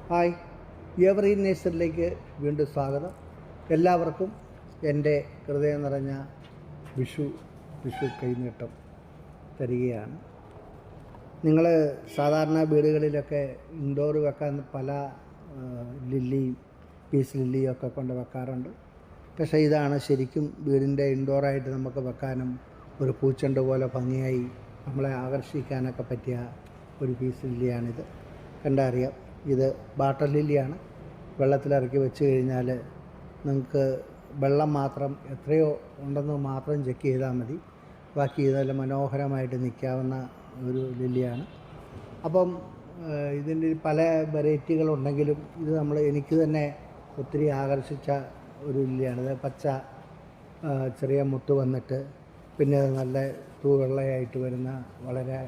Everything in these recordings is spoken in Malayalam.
ഹായ്, എവർഗ്രീൻ നേഴ്സറിയിലേക്ക് വീണ്ടും സ്വാഗതം. എല്ലാവർക്കും എൻ്റെ ഹൃദയം നിറഞ്ഞ വിഷു കൈനീട്ടം തരികയാണ്. നിങ്ങൾ സാധാരണ വീടുകളിലൊക്കെ ഇൻഡോർ വെക്കാൻ പല ലില്ലിയും പീസ് ലില്ലിയും ഒക്കെ കൊണ്ട് വെക്കാറുണ്ട്. പക്ഷേ ഇതാണ് ശരിക്കും വീടിൻ്റെ ഇൻഡോറായിട്ട് നമുക്ക് വെക്കാനും ഒരു പൂച്ചെണ്ട് പോലെ ഭംഗിയായി നമ്മളെ ആകർഷിക്കാനൊക്കെ പറ്റിയ ഒരു പീസ് ലില്ലിയാണിത്. കണ്ടറിയാം, ഇത് വാട്ടർ ലില്ലിയാണ്. വെള്ളത്തിലിറക്കി വെച്ച് കഴിഞ്ഞാൽ നിങ്ങൾക്ക് വെള്ളം മാത്രം എത്രയോ ഉണ്ടെന്ന് മാത്രം ചെക്ക് ചെയ്താൽ മതി. ബാക്കി ഇതെല്ലാം മനോഹരമായിട്ട് നിൽക്കാവുന്ന ഒരു ലില്ലിയാണ്. അപ്പം ഇതിൻ്റെ പല വെറൈറ്റികളുണ്ടെങ്കിലും ഇത് എനിക്ക് തന്നെ ഒത്തിരി ആകർഷിച്ച ഒരു ലില്ലിയാണ്. ഇത് പച്ച ചെറിയ മുട്ട് വന്നിട്ട് പിന്നെ നല്ല തൂവെള്ളയായിട്ട് വരുന്ന വളരെ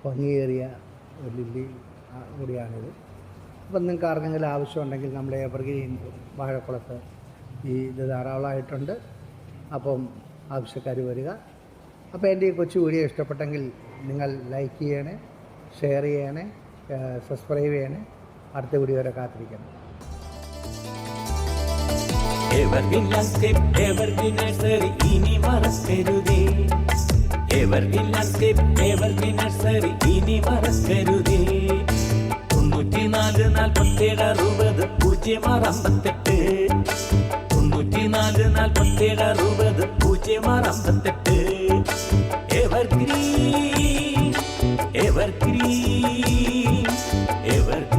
ഭംഗിയേറിയ ഒരു ലില്ലി കൂടിയാണിത്. അപ്പം നിങ്ങൾക്ക് ആർക്കെങ്കിലും ആവശ്യമുണ്ടെങ്കിൽ നമ്മുടെ എവർഗ്രീൻ വാഴക്കുളത്ത് ഇത് ധാരാളമായിട്ടുണ്ട്. അപ്പം ആവശ്യക്കാർ വരിക. അപ്പോൾ എൻ്റെ ഈ കൊച്ചു വീഡിയോ ഇഷ്ടപ്പെട്ടെങ്കിൽ നിങ്ങൾ ലൈക്ക് ചെയ്യണേ, ഷെയർ ചെയ്യണേ, സബ്സ്ക്രൈബ് ചെയ്യണേ. അടുത്ത വീഡിയോ വരെ കാത്തിരിക്കണം. എവർഗ്രീൻ ലാൻഡ്സ്കേപ്പ്, എവർഗ്രീൻ നഴ്സറി ഇനി മറക്കരുതേ. എവർഗ്രീൻ ലാൻഡ്സ്കേപ്പ്, എവർഗ്രീൻ നഴ്സറി ഇനി മറക്കരുതേ. 94 47 60 068 94 47 60 068 എവർഗ്രീൻ